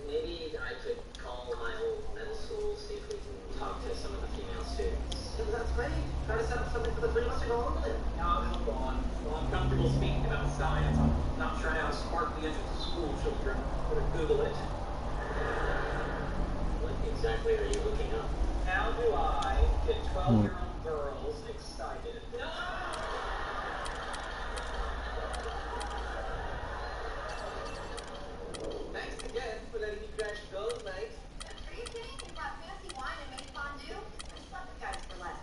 Maybe I could call my old middle school, see if we can talk to some of the female students. That's great. Try to set up something for the three of us to go along with it. No, hold on. Well, I'm comfortable speaking about science. I'm not trying to spark the interest of school children. I'm going to Google it. What exactly are you looking up? How do I get 12-year-old girls excited? No! Thanks again for letting me crash girls' night. Are you kidding? We brought fancy wine and made fondue. I slept with guys for less.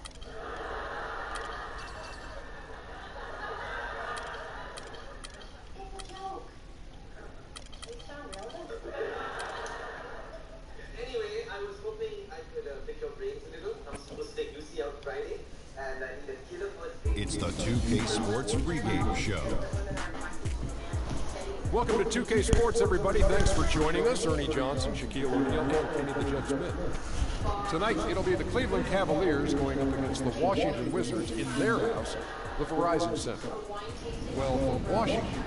It's a joke. They sound relevant. Anyway, I was hoping I could pick your brains a little. I'm supposed to take Lucy out Friday, and I need a killer for a It's the 2K Sports pregame show. Welcome to 2K Sports, everybody. Thanks for joining us. Ernie Johnson, Shaquille O'Neal, and Kenny the Jet Smith. Tonight, it'll be the Cleveland Cavaliers going up against the Washington Wizards in their house, the Verizon Center. Well, for Washington,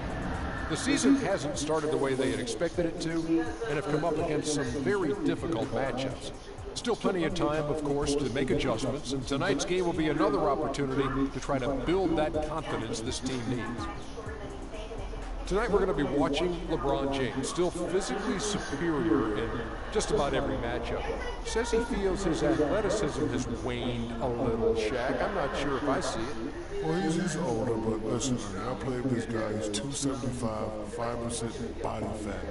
the season hasn't started the way they had expected it to, and have come up against some very difficult matchups. Still plenty of time, of course, to make adjustments, and tonight's game will be another opportunity to try to build that confidence this team needs. Tonight we're going to be watching LeBron James, still physically superior in just about every matchup. Says he feels his athleticism has waned a little, Shaq. I'm not sure if I see it. Well, he's older, but listen, I played with this guy. He's 275, 5% body fat.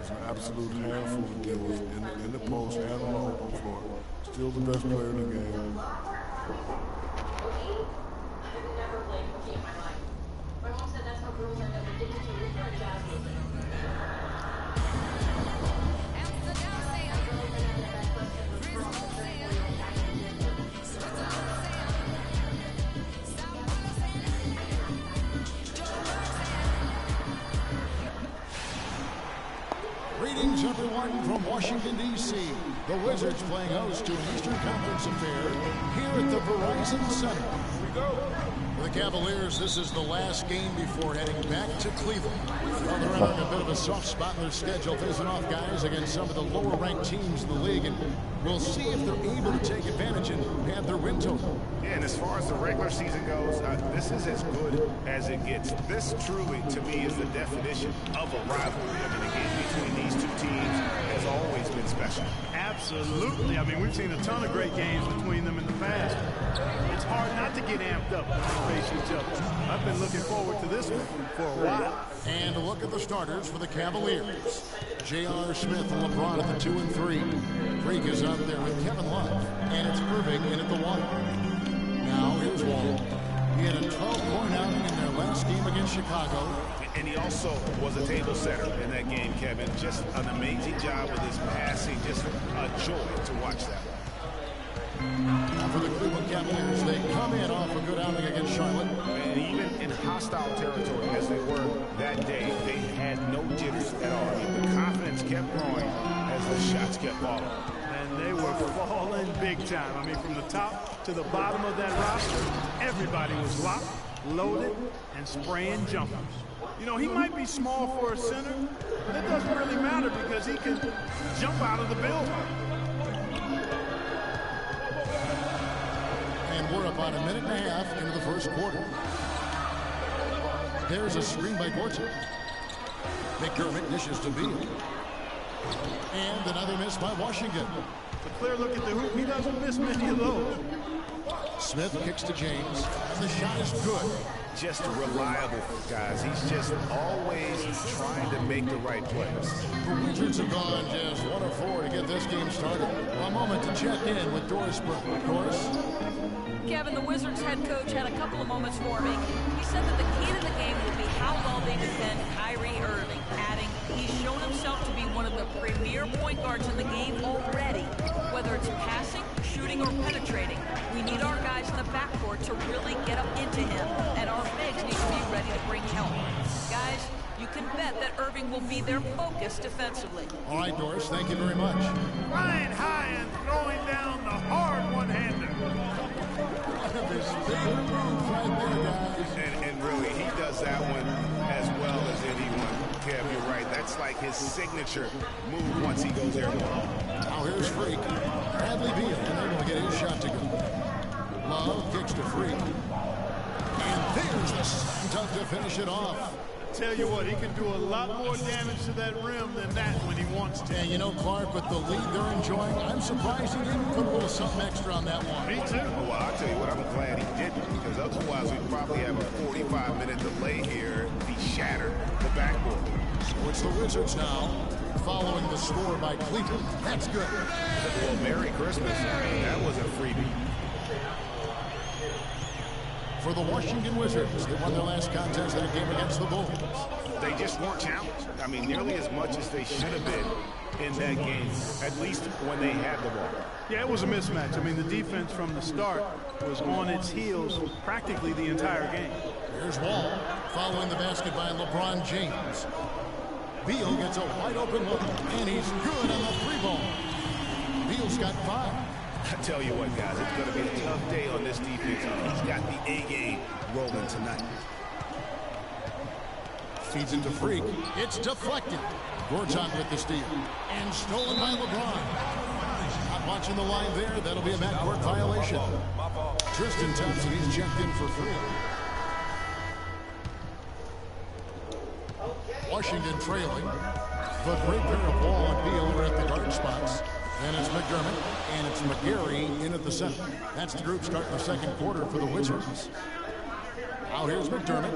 He's an absolute handful to deal with in the post and on the open floor. Still the best player in the game. Greetings, everyone, from Washington, D.C. The Wizards playing host to an Eastern Conference affair here at the Verizon Center. Here we go. For the Cavaliers, this is the last game before heading back to Cleveland. Well, they're entering a bit of a soft spot in their schedule, facing off guys against some of the lower-ranked teams in the league, and we'll see if they're able to take advantage and pad their win total. Yeah, and as far as the regular season goes, this is as good as it gets. This truly, to me, is the definition of a rivalry. I mean, the game between these two teams has always been special. Absolutely. I mean, we've seen a ton of great games between them in the past. It's hard not to get amped up when they face each other. I've been looking forward to this one for a while. And a look at the starters for the Cavaliers. J.R. Smith and LeBron at the 2 and 3. Drake is out there with Kevin Love. And it's Irving in at the 1. Now here's Wall. He had a 12-point outing in their last game against Chicago. And he also was a table setter in that game, Kevin. Just an amazing job with his passing. Just a joy to watch that one. Now for the Cleveland Cavaliers, they come in off a good outing against Charlotte. And even in hostile territory, as they were that day, they had no jitters at all. I mean, the confidence kept growing as the shots kept falling. And they were falling big time. I mean, from the top to the bottom of that roster, everybody was locked, loaded, and spraying jumpers. You know, he might be small for a center, but it doesn't really matter because he can jump out of the building. And we're about a minute and a half into the first quarter. There's a screen by Gorton. McDermott dishes to Beal. And another miss by Washington. A clear look at the hoop. He doesn't miss many of those. Smith kicks to James, and the shot is good. Just reliable, guys. He's just always trying to make the right plays. The Wizards have gone just 1 of 4 to get this game started. A moment to check in with Doris Burke. Doris? Kevin, the Wizards head coach had a couple of moments for me. He said that the key to the game will be how well they defend Kyrie Irving, adding he's shown himself to be one of the premier point guards in the game already. Whether it's passing, shooting, or penetrating, we need our guys in the backcourt to really get up into him, and our bigs need to be ready to bring can bet that Irving will be their focus defensively. All right, Doris, thank you very much. Flying high and throwing down the hard one-hander. One of his favorite moves right there, guys. And really, he does that one as well as anyone. Kev, you're right. That's like his signature move once he goes there. Now here's Freak. Bradley Beal unable to get his shot to go. Love kicks to Freak. And there's the slam dunk to finish it off. Tell you what, he can do a lot more damage to that rim than that when he wants to. And you know, Clark, with the lead they're enjoying, I'm surprised he didn't put a little something extra on that one. Me too. Well, I'll tell you what, I'm glad he didn't, because otherwise we'd probably have a 45-minute delay here. He shattered the backboard. So it's the Wizards now, following the score by Cleveland. That's good. Well, Merry Christmas. That was a freebie. For the Washington Wizards, they won their last contest in a game against the Bulls. They just weren't challenged. I mean, nearly as much as they should have been in that game, at least when they had the ball. Yeah, it was a mismatch. I mean, the defense from the start was on its heels practically the entire game. Here's Wall, following the basket by LeBron James. Beal gets a wide open look, and he's good on the three ball. Beal's got 5. I tell you what, guys, it's going to be a tough day on this defense. He's got the A game rolling tonight. Feeds into Freak. It's deflected. Gortat with the steal. And stolen by LeBron. Not watching the line there. That'll be a backcourt violation. Tristan Thompson, he's checked in for free. Washington trailing. But great pair of Wall and Beal are at the guard spots. And it's McDermott, and it's McGarry in at the center. That's the group starting the second quarter for the Wizards. Now here's McDermott.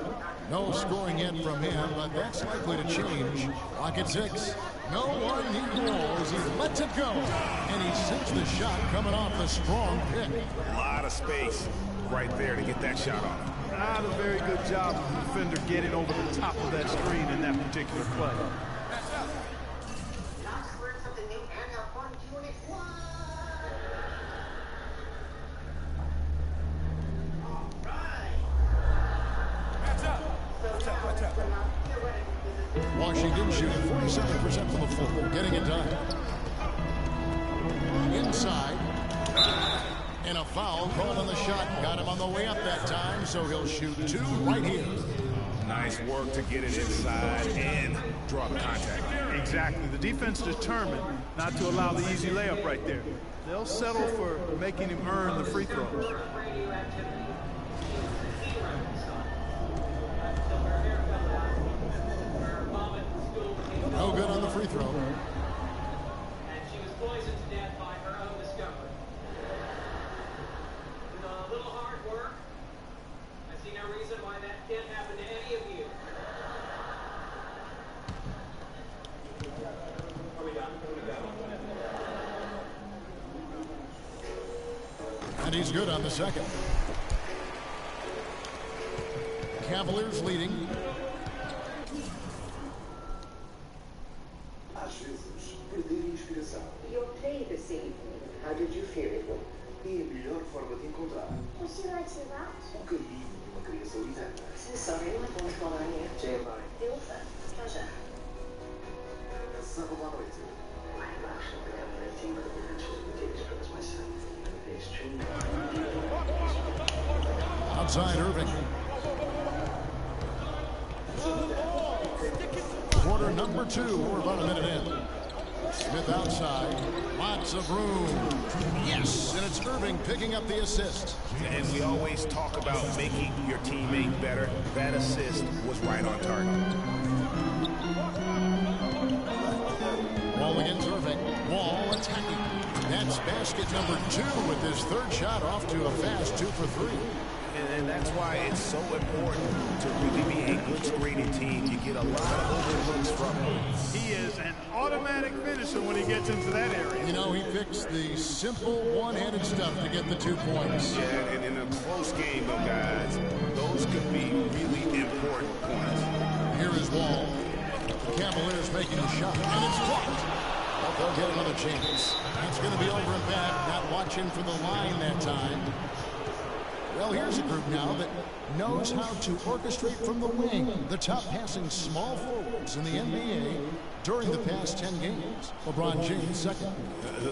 No scoring yet from him, but that's likely to change. Clock at 6. No one he rolls. He lets it go. And he sends the shot coming off a strong pick. A lot of space right there to get that shot on. Not a very good job of the defender getting over the top of that screen in that particular play. Washington shooting 47% from the floor, getting it done. Inside. And a foul called on the shot. Got him on the way up that time, so he'll shoot 2 right here. Nice work to get it inside and draw the contact. Exactly. The defense determined not to allow the easy layup right there. They'll settle for making him earn the free throws. No good on the free throw. And she was poisoned to death by her own discovery. With a little hard work, I see no reason why that can't happen to any of you. Are we done? And he's good on the second. Cavaliers leading. Your play this evening. How did you feel it went? E a melhor forma de encontrar Would you like to laugh? carinho de uma criança lidanda. So sorry, my boy's gone on you. Gemma, The author. Pleasure. sábado à noite. I'm actually having a team of potential ridiculous myself. It's true. Outside Irving. Quarter number 2. We're about a minute in. Smith outside. Lots of room. Yes, and it's Irving picking up the assist. And we always talk about making your teammate better. That assist was right on target. Wall against Irving. Wall attacking. That's basket number 2 with his third shot off to a fast 2 for 3. And that's why it's so important to really be a good screening team. You get a lot of overlooks from him. He is an automatic finisher when he gets into that area. You know, he picks the simple one-handed stuff to get the 2 points. Yeah, and in a close game, though, guys, those could be really important points. Here is Wall. The Cavaliers making a shot, and it's blocked. But they'll get another chance. It's going to be over and back. Not watching for the line that time. Well, here's a group now that knows how to orchestrate from the wing. The top passing small forwards in the NBA during the past 10 games. LeBron James second.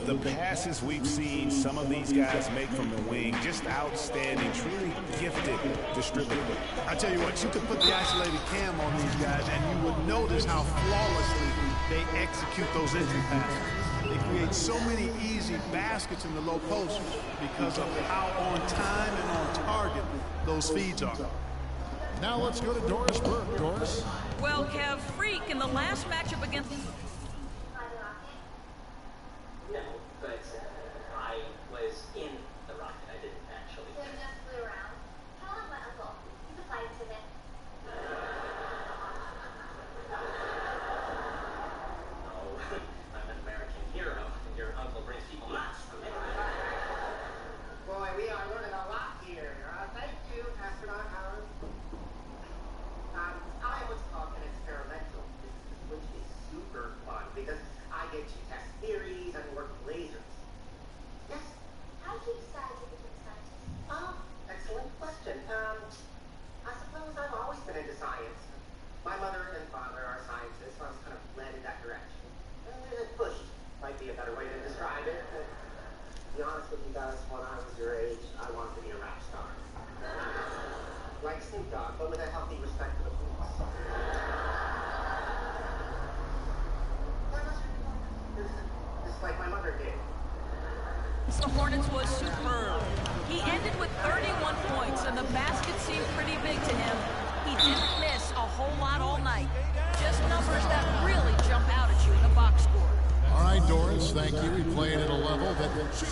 The passes we've seen some of these guys make from the wing, just outstanding, truly gifted distributors. I tell you what, you could put the isolated cam on these guys and you would notice how flawlessly they execute those entry passes. They create so many easy baskets in the low post because of how on time and on target those feeds are. Now let's go to Doris Burke. Doris? Well, Kev, Freak in the last matchup against... No, but I was in the rocket. I didn't actually. So you just flew around? Call him my uncle. He's a flight attendant. No, I'm an American hero, and your uncle brings people nuts. Boy, we are learning a lot here. Thank you, Astronaut Howard. I was called an experimental, which is super fun because I get to test theories and work with lasers. Yes? How do you decide to become a scientist? Excellent question. I suppose I've always been into science. My mother and father are scientists, so I was kind of led in that direction. Pushed might be a better way to describe it. But to be honest with you guys, when I was your age, I wanted to be a rap star. Like Snoop Dogg, but with a healthy respect for the police. Just like my mother did. The Hornets was superb. He ended with 31 points, and the basket seemed pretty big to him. He didn't miss a whole lot all night. Just numbers that really jump out at you in a box score. All right, Doris, thank you. He played at a level that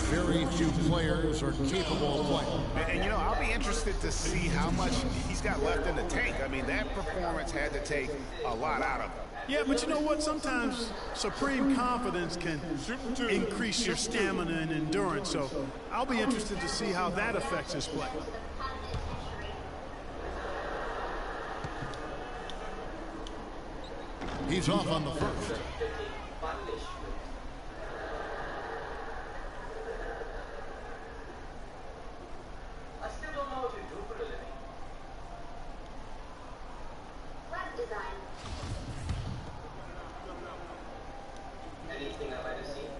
very few players are capable of playing. And, you know, I'll be interested to see how much he's got left in the tank. I mean, that performance had to take a lot out of him. Yeah, but you know what? Sometimes supreme confidence can increase your stamina and endurance. So I'll be interested to see how that affects his play. He's off on the first. I still don't know what you do for a living. Web design. Anything I might have seen?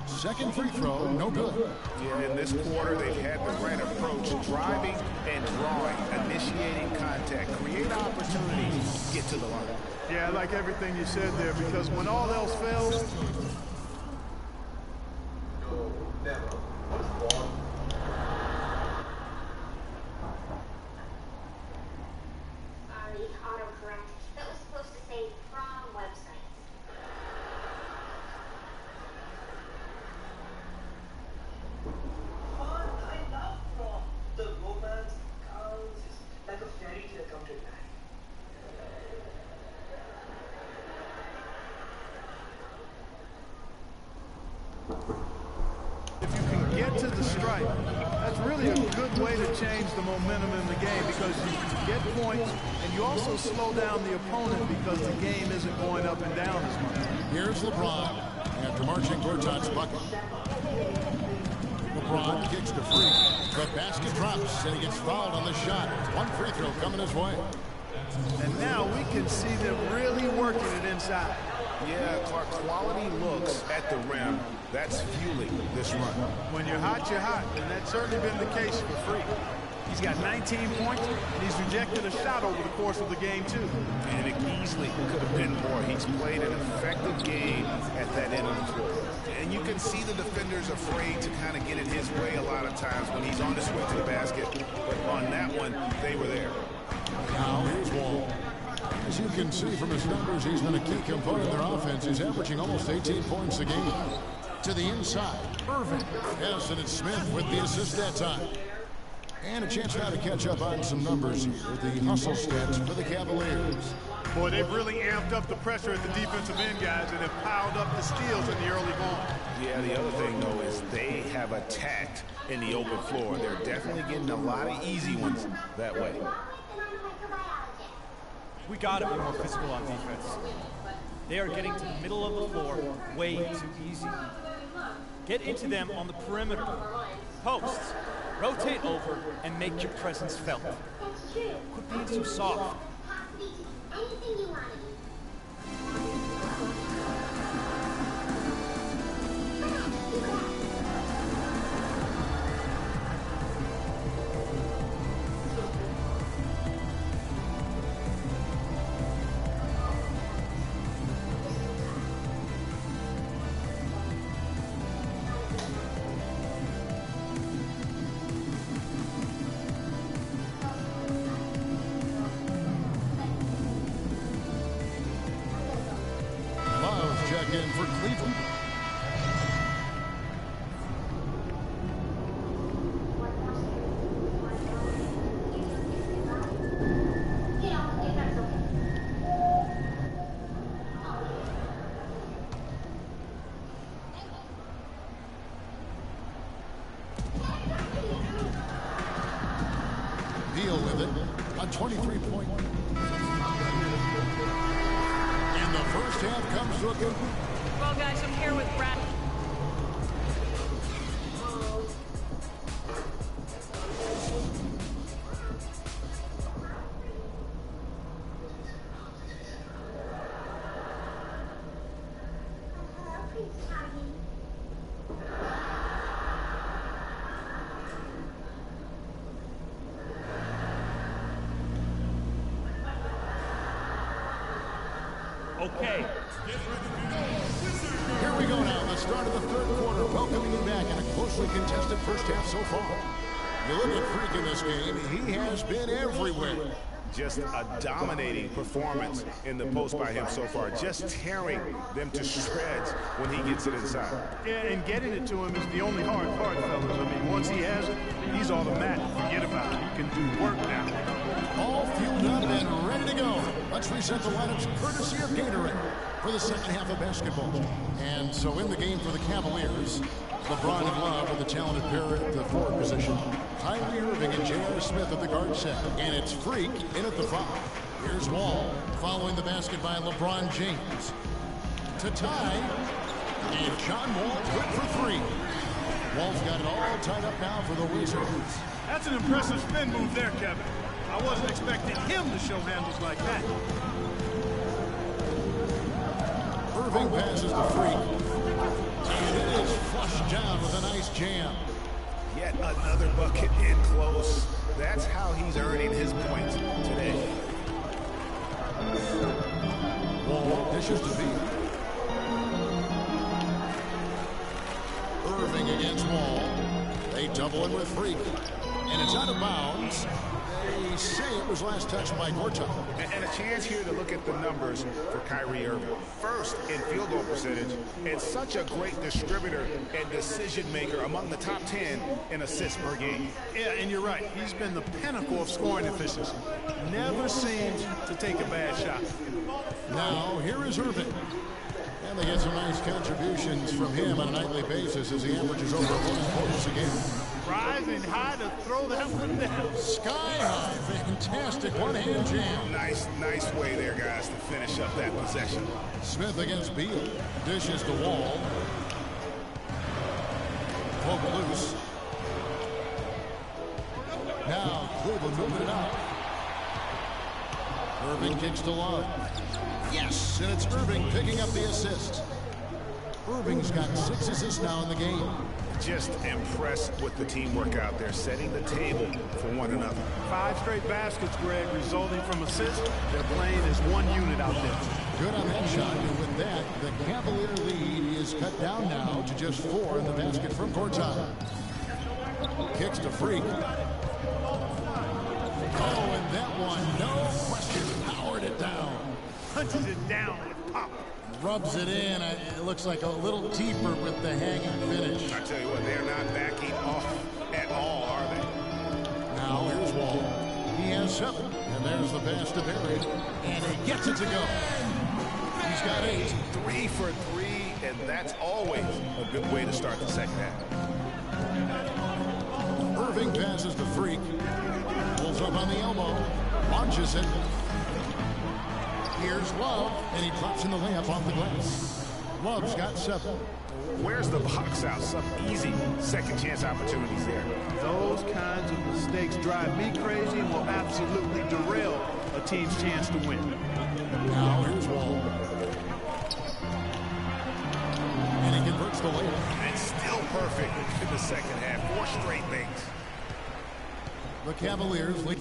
Second free throw, no good. Yeah, in this quarter, they've had the right approach, driving and drawing, initiating contact, create opportunities, get to the line. Yeah, I like everything you said there, because when all else fails, No, never. Was born. Sorry, autocorrect. That was supposed to say from websites. Fun, I love prom. The romance counts. It's like a fairy tale come to life. if you can get to the stripe, that's really a good way to change the momentum in the game, because you get points and you also slow down the opponent because the game isn't going up and down as much. Here's LeBron after Marcin Gortat's bucket. LeBron kicks to Free. The basket drops and he gets fouled on the shot. One free throw coming his way. And now we can see them really working it inside. Yeah, Clark, quality looks at the rim. That's fueling this run. When you're hot, and that's certainly been the case for Free. He's got 19 points, and he's rejected a shot over the course of the game, too. And it easily could have been more. He's played an effective game at that end of the floor. And you can see the defenders afraid to kind of get in his way a lot of times when he's on his way to the basket. But on that one, they were there. Now here's Wall. As you can see from his numbers, he's been a key component of their offense. He's averaging almost 18 points a game. To the inside, Irvin. Yes, and it's Smith with the assist that time. And a chance now to catch up on some numbers here. The hustle stats for the Cavaliers. Boy, they've really amped up the pressure at the defensive end, guys, and have piled up the steals in the early going. Yeah, the other thing, though, is they have attacked in the open floor. They're definitely getting a lot of easy ones that way. We got to be more physical on defense. They are getting to the middle of the floor way too easy. Get into them on the perimeter. Posts. Rotate over and make your presence felt. That's true. Quit being so soft. Possibly do anything you want to do. Check in for Cleveland. Deal with it. A 23-point. And the first half comes to a good. Well, guys, I'm here with Brad. Okay. Here we go now, the start of the third quarter, welcoming you back in a closely contested first half so far. You look at Freak in this game, he has been everywhere. Just a dominating performance in the post by him so far, just tearing them to shreds when he gets it inside. Yeah, and getting it to him is the only hard part, fellas. I mean, once he has it, he's automatic. Forget about it. He can do work now. All fueled up and ready to go. Let's reset the lineups courtesy of Gatorade for the second half of basketball. And so in the game for the Cavaliers, LeBron and Love are the talented pair at the forward position. Kyrie Irving and J.R. Smith at the guard set. And it's Freak in at the 5. Here's Wall following the basket by LeBron James. To tie. And John Wall good for 3. Wall's got it all tied up now for the Wizards. That's an impressive spin move there, Kevin. I wasn't expecting him to show handles like that. Irving passes the Freak. And it is flushed down with a nice jam. Yet another bucket in close. That's how he's earning his points today. Wall dishes to beat. Irving against Wall. They double in with Freak. And it's out of bounds. They say it was last touched by Gortat. And a chance here to look at the numbers for Kyrie Irving. First in field goal percentage, and such a great distributor and decision maker among the top 10 in assists per game. Yeah, and you're right. He's been the pinnacle of scoring efficiency. Never seems to take a bad shot. Now, here is Irving. And they get some nice contributions from him on a nightly basis as he averages over 1 points a game. Rising high to throw that one down. Sky high. Fantastic one-hand jam. Nice way there, guys, to finish up that possession. Smith against Beal. Dishes to Wall. Poke loose. Now Cleveland moving it out. Irving kicks to Love. Yes, and it's Irving picking up the assist. Irving's got 6 assists now in the game. Just impressed with the teamwork out there, setting the table for one another. 5 straight baskets, Greg, resulting from assists. They're playing as one unit out there. Good on that shot, and with that, the Cavalier lead is cut down now to just 4 in the basket from Gortat. Kicks to Freak. Oh, and that one, no question, powered it down. Punches it down with pop. Rubs it in. It looks like a little deeper with the hanging finish. I tell you what, they're not backing off at all, are they? Now here's Wall. He has 7. And there's the pass to Barry. And he gets it to go. He's got 8. 3 for 3, and that's always a good way to start the second half. Irving passes to Freak. Pulls up on the elbow. Launches it. Here's Love, and he drops in the layup off the glass. Love's got 7. Where's the box out? Some easy second chance opportunities there. Those kinds of mistakes drive me crazy and will absolutely derail a team's chance to win. Now here's Wall. And he converts the layup. And still perfect in the second half. 4 straight makes. The Cavaliers lead.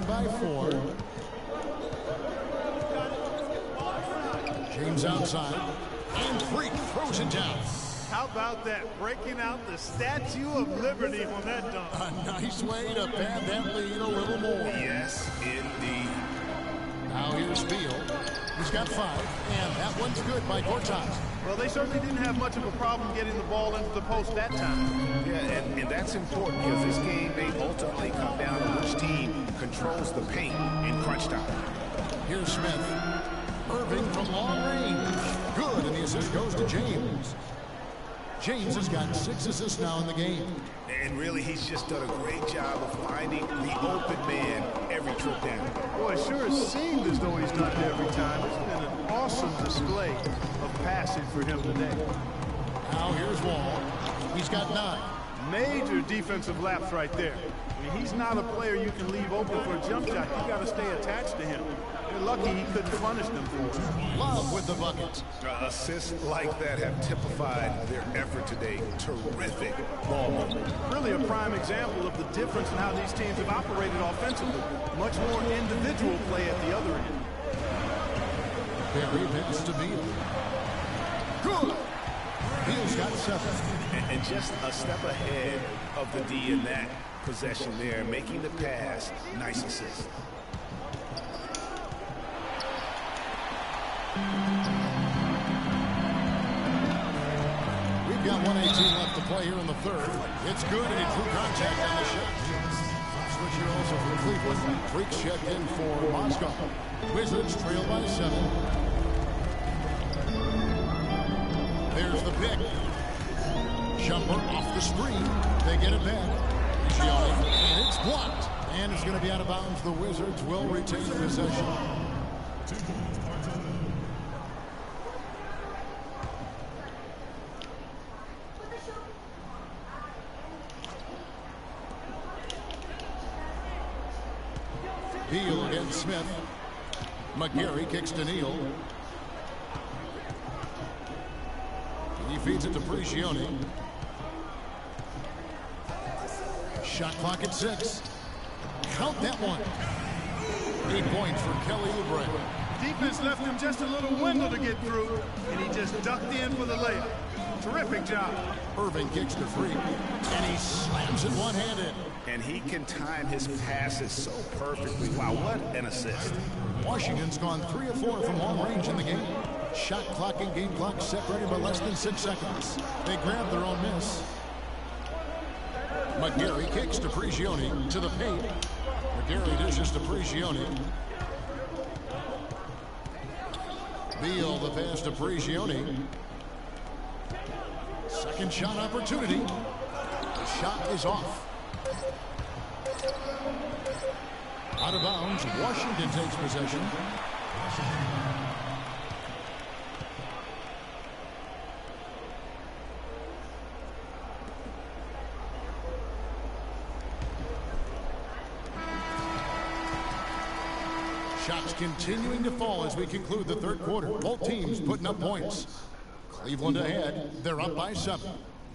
By 4. James outside. And Freak throws it down. How about that? Breaking out the Statue of Liberty on that dunk. A nice way to pad that lead a little more. Yes, indeed. Now here's Beal. He's got 5, and that one's good by Cortez. Well, they certainly didn't have much of a problem getting the ball into the post that time. Yeah, and that's important because this game may ultimately come down to which team controls the paint in crunch time. Here's Smith. Irving from long range. Good, and the assist goes to James. James has got 6 assists now in the game. And really, he's just done a great job of finding the open man every trip down. Boy, it sure has seemed as though he's done it every time. It's been an awesome display of passing for him today. Now here's Wall. He's got 9. Major defensive lapse right there. I mean, he's not a player you can leave open for a jump shot. You got to stay attached to him. You're lucky he couldn't punish them for it. Love with the buckets. Assists like that have typified their effort today. Terrific ball movement. Really a prime example of the difference in how these teams have operated offensively. Much more individual play at the other end. Barry pass to Beal. Good. Beal's got 7. And just a step ahead of the D in that possession there, making the pass. Nice assist. We've got 1:18 left to play here in the third. It's good, and he drew contact on the shot. Switch here also for Cleveland. Freak checked in for Moscow. Wizards trail by 7. There's the pick. Jumper off the screen. They get it back. And it's blocked. And it's going to be out of bounds. The Wizards will retain possession. Beal against Smith. McGarry kicks to Neal. He feeds it to Prigioni. Shot clock at 6. Count that one. 8 points for Kelly Oubre. Defense left him just a little window to get through, and he just ducked in for the layup. Terrific job. Irving kicks to Freak, and he slams it one-handed. And he can time his passes so perfectly. Wow, what an assist. Washington's gone 3 of 4 from long range in the game. Shot clock and game clock separated by less than 6 seconds. They grab their own miss. McGarry kicks to Prigioni to the paint. McGarry dishes to Prigioni. Beal the pass to Prigioni. Second shot opportunity. The shot is off. Out of bounds, Washington takes possession. Shots continuing to fall as we conclude the third quarter. Both teams putting up points. Cleveland ahead. They're up by 7.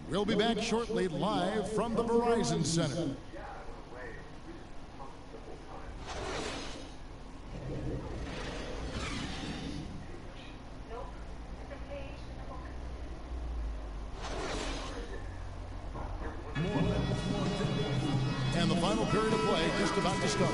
We'll be back shortly live from the Verizon Center. And the final period of play just about to start.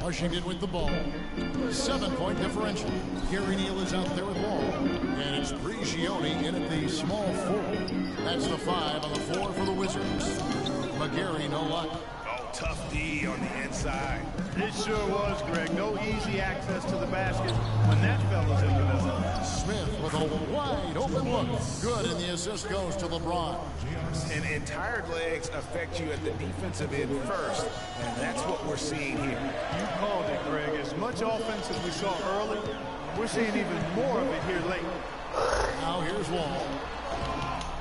Washington with the ball. 7-point differential. Gary Neal is out there with ball. And it's Prigioni in at the small forward. That's the 5 on the 4 for the Wizards. McGarry, no luck. Oh, tough D on the inside. It sure was, Greg. No easy access to the basket when that fella's in the middle. Smith with a wide open look. Good, and the assist goes to LeBron. And tired legs affect you at the defensive end first, and that's what we're seeing here. You called it, Greg. As much offense as we saw early, we're seeing even more of it here late. Now here's Wall.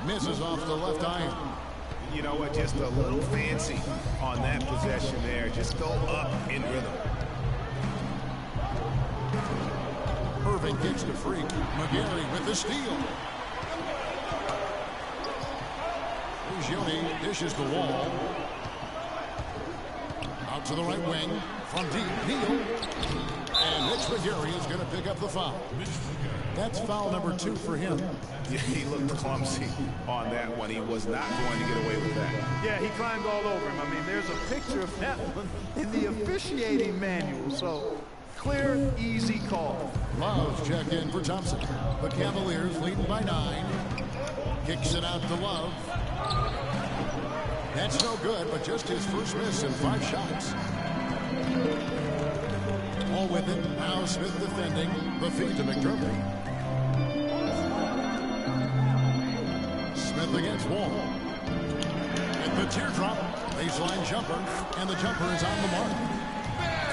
Misses off the left iron. You know what? Just a little fancy on that possession there. Just go up in rhythm. Irving kicks to Freak. McGarry with the steal. Prigioni dishes the Wall. Out to the right wing. From deep, Neal. And Mitch McGarry is going to pick up the foul. That's foul number 2 for him. Yeah, he looked clumsy on that one. He was not going to get away with that. Yeah, he climbed all over him. I mean, there's a picture of that one in the officiating manual. So, clear, easy call. Love check in for Thompson. The Cavaliers leading by 9. Kicks it out to Love. That's no good, but just his first miss in 5 shots. All with it. Now Smith defending. The feed to McDermott. Smith against Wall. And the teardrop. Baseline jumper. And the jumper is on the mark.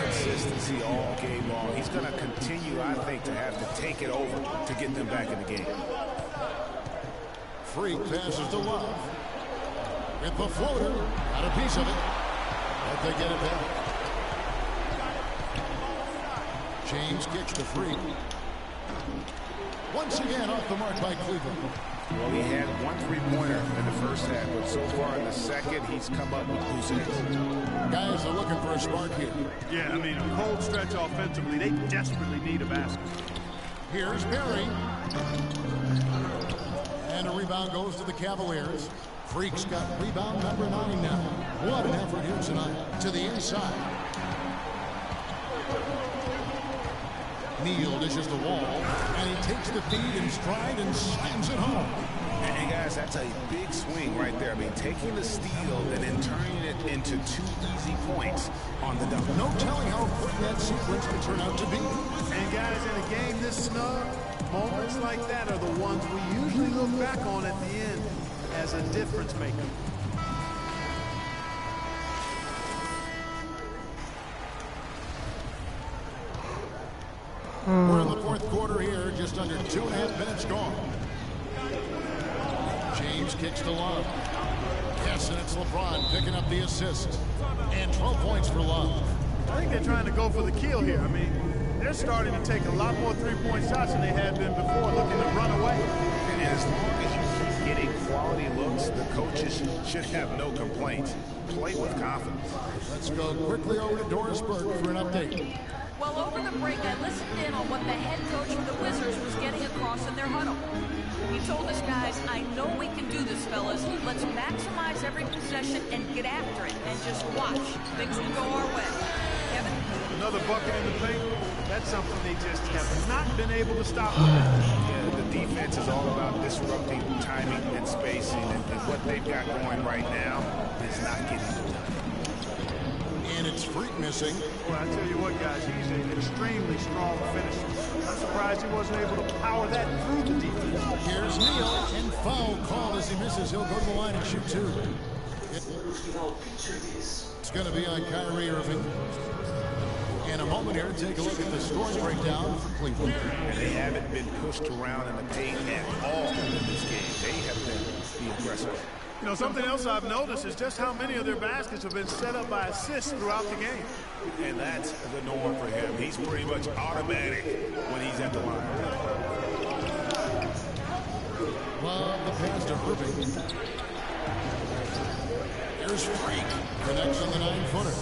Consistency all game long. He's going to continue, I think, to have to take it over to get them back in the game. Freak passes to Love. With the floater. Got a piece of it. But they get it back. James kicks to Freak. Once again off the mark by Cleveland. Well, he had 1 3-pointer in the first half, but so far in the second, he's come up with loose ends. Guys are looking for a spark here. Yeah, I mean, a cold stretch offensively. They desperately need a basket. Here's Perry. And a rebound goes to the Cavaliers. Freak's got rebound number 9 now. What an effort here tonight. To the inside. Neal dishes the Wall, and he takes the feed in stride and slams it home. And guys, that's a big swing right there. I mean, taking the steal and then turning it into 2 easy points on the dunk. No telling how quick that sequence can turn out to be. And guys, in a game this snug, moments like that are the ones we usually look back on at the end as a difference maker. We're in the fourth quarter here, just under 2.5 minutes gone. James kicks to Love. Yes, and it's LeBron picking up the assist. And 12 points for Love. I think they're trying to go for the kill here. I mean, they're starting to take a lot more three-point shots than they had been before, looking to run away. And as long as you keep getting quality looks, the coaches should have no complaints. Play with confidence. Let's go quickly over to Doris Burke for an update. Well, over the break, I listened in on what the head coach of the Wizards was getting across in their huddle. He told us, guys, I know we can do this, fellas. Let's maximize every possession and get after it and just watch. Things will go our way. Kevin? Another bucket in the paint. That's something they just have not been able to stop with. Yeah, the defense is all about disrupting timing and spacing, and what they've got going right now is not getting it done. And it's Freak missing. Well, I tell you what, guys, he's an extremely strong finisher. I'm surprised he wasn't able to power that through the defense. Here's Neal, and foul call as he misses. He'll go to the line and shoot two. It's going to be on Kyrie Irving. In a moment here, take a look at the scoring breakdown for Cleveland. And they haven't been pushed around in the paint at all in this game. They have been the aggressors. You know, something else I've noticed is just how many of their baskets have been set up by assists throughout the game. And that's the norm for him. He's pretty much automatic when he's at the line. Well, the pass to Irving. Here's Freak. Connects on the 9-footer.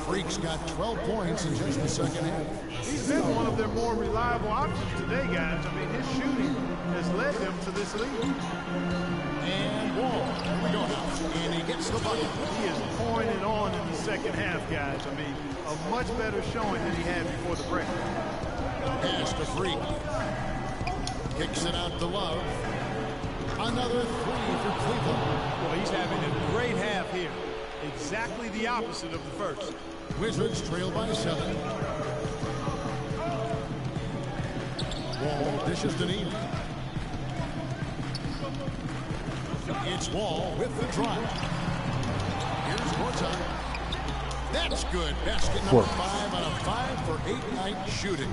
Freak's got 12 points in just the second half. He's been one of their more reliable options today, guys. I mean, his shooting has led them to this lead. And Wall. Here we go now. And he gets the bucket. He is pouring it on in the second half, guys. I mean, a much better showing than he had before the break. Pass to Freak. Kicks it out to Love. Another three for Cleveland. Well, he's having a great half here. Exactly the opposite of the first. Wizards trail by 7. Wall dishes to Neal. It's Wall with the drive. Here's Gortat. That's good. Basket number 5 on a 5-for-8 night shooting.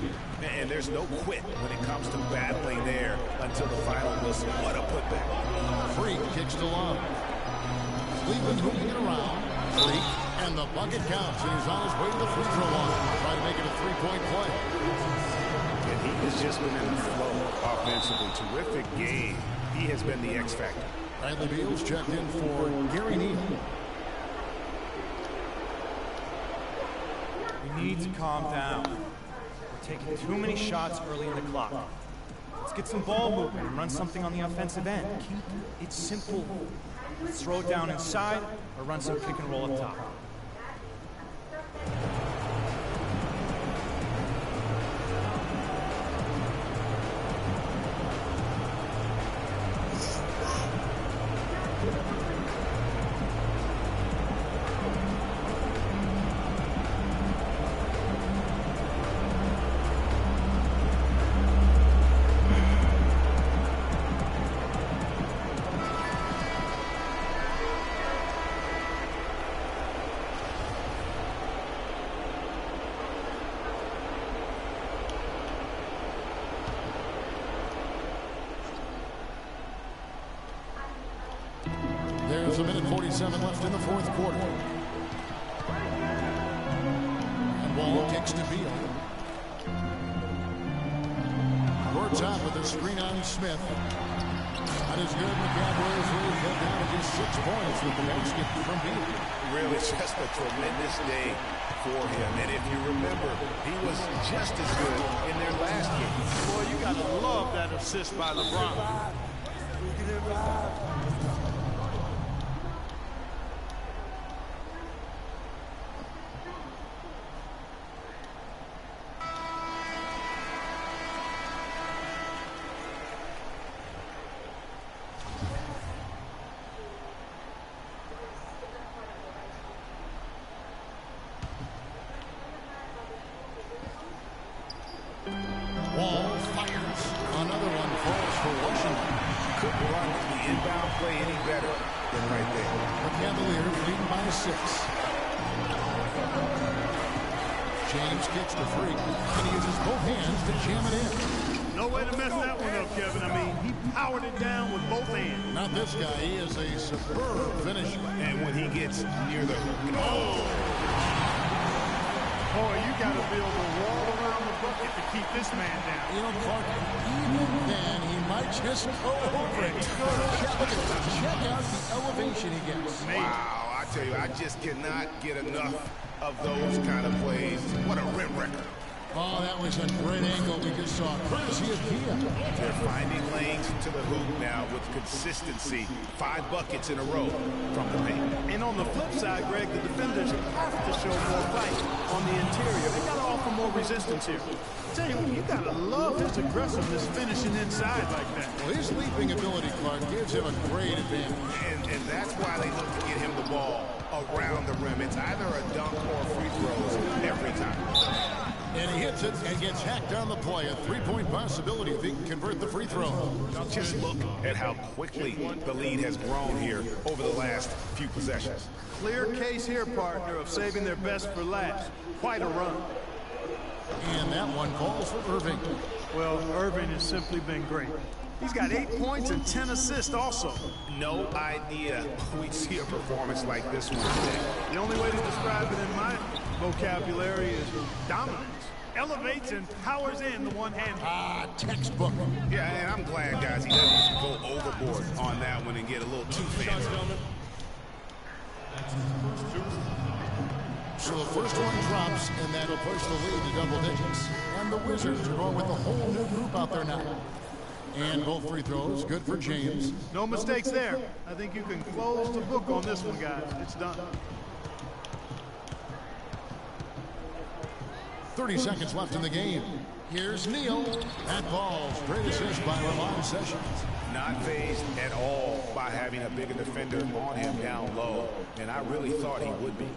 And there's no quit when it comes to battling there until the final whistle. What a putback. Freak kicks to Love. Cleveland moving it around. Freak, and the bucket counts, and he's on his way to the free throw line. Trying to make it a three-point play. And he has just been in the flow offensively. Terrific game. He has been the X factor. Bradley Beal's checked in for Gary Neal. We need to calm down. We're taking too many shots early in the clock. Let's get some ball movement and run something on the offensive end. Keep it simple. Let's throw it down inside or run some pick and roll up top. There's a minute 47 left in the fourth quarter. And Wall kicks to Beal. Gortat with a screen on Smith. Not as good. The Cavaliers really cut down to just 6 points with the basket from Beal. Really just a tremendous day for him. And if you remember, he was just as good in their last game. Boy, you got to love that assist by LeBron. Wall fires. Another one falls for Washington. Couldn't run the inbound play any better than right there. The Cavaliers lead by 6. James kicks to Freak, and he uses both hands to jam it in. No way to mess that one up, Kevin. I mean, he powered it down with both hands. Not this guy. He is a superb finisher. And when he gets near the hoop, Boy, you got to build a wall around the bucket to keep this man down. You know, Clark, even then, he might just go over it. Check out the elevation he gets. Wow, I tell you, I just cannot get enough of those kind of plays. What a rim wrecker. Oh, that was a great angle we just saw. Courtesy of Kia. They're finding lanes to the hoop now with consistency. 5 buckets in a row from the paint. And on the flip side, Greg, the defenders have to show more fight on the interior. They got to offer more resistance here. I tell you what, you got to love his aggressiveness finishing inside like that. Well, his leaping ability, Clark, gives him a great advantage. And that's why they look to get him the ball around the rim. It's either a dunk or free throws every time. And he hits it and gets hacked on the play. A 3-point possibility if he can convert the free throw. Just look at how quickly the lead has grown here over the last few possessions. Clear case here, partner, of saving their best for last. Quite a run. And that one calls for Irving. Well, Irving has simply been great. He's got 8 points and 10 assists also. No idea we'd see a performance like this one today. The only way to describe it in my vocabulary is dominance. Elevates and powers in the one hand. Textbook. Yeah, and I'm glad, guys, he doesn't go overboard on that one and get a little too fancy. So the first one drops, and that'll push the lead to double digits. And the Wizards are going with a whole new group out there now. And both free throws, good for James. No mistakes there. I think you can close the book on this one, guys. It's done. 30 seconds left in the game. Here's Neal. That ball's great assist by Ramon Sessions. Not fazed at all by having a bigger defender on him down low. And I really thought he would be.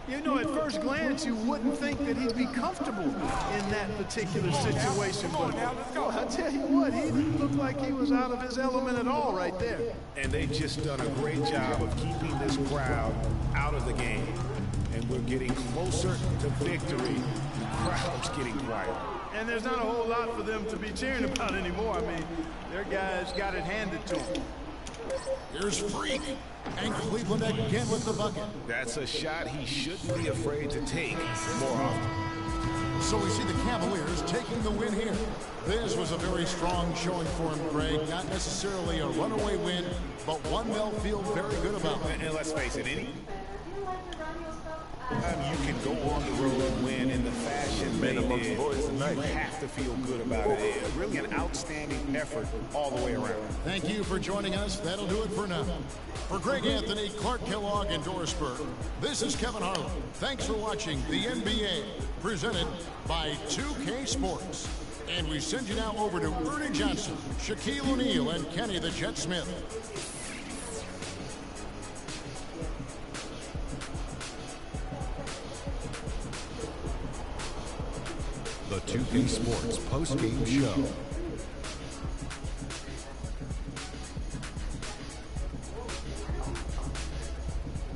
You know, at first glance, you wouldn't think that he'd be comfortable in that particular situation. But I tell you what, he didn't look like he was out of his element at all right there. And they've just done a great job of keeping this crowd out of the game. And we're getting closer to victory. The crowd's getting quiet. And there's not a whole lot for them to be cheering about anymore. I mean, their guys got it handed to them. Here's Freak. And Cleveland again with the bucket. That's a shot he shouldn't be afraid to take more often. So we see the Cavaliers taking the win here. This was a very strong showing for him, Greg. Not necessarily a runaway win, but one they'll feel very good about. And let's face it, any you can go on the road and win in the fashion they did, you have to feel good about it. Really an outstanding effort all the way around. Thank you for joining us. That'll do it for now. For Greg Anthony, Clark Kellogg, and Doris Burke, this is Kevin Harlan. Thanks for watching the NBA, presented by 2K Sports. And we send you now over to Ernie Johnson, Shaquille O'Neal, and Kenny the Jet Smith. The 2K Sports post-game show.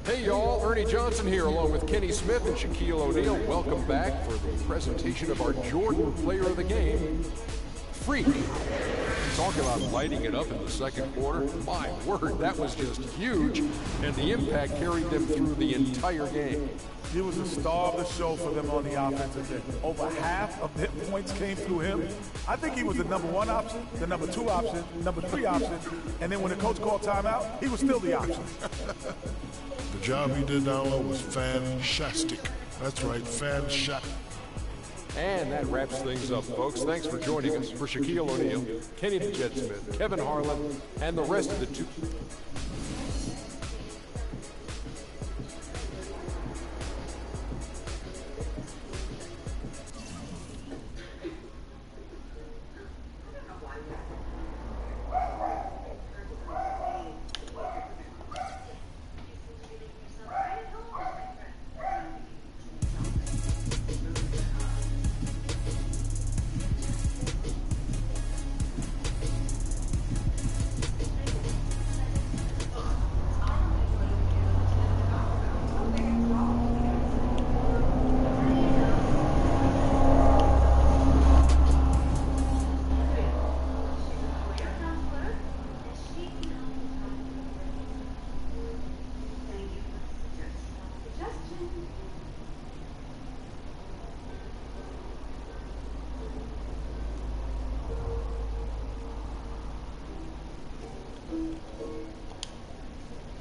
Hey y'all, Ernie Johnson here along with Kenny Smith and Shaquille O'Neal. Welcome back for the presentation of our Jordan Player of the Game, Freak. Talk about lighting it up in the second quarter. My word, that was just huge, and the impact carried them through the entire game. He was the star of the show for them on the offensive end. Over half of their points came through him. I think he was the number 1 option, the number 2 option, number 3 option, and then when the coach called timeout, he was still the option. The job he did down low was fantastic. That's right, fantastic. And that wraps things up, folks. Thanks for joining us. For Shaquille O'Neal, Kenny the Jet Smith, Kevin Harlan, and the rest of the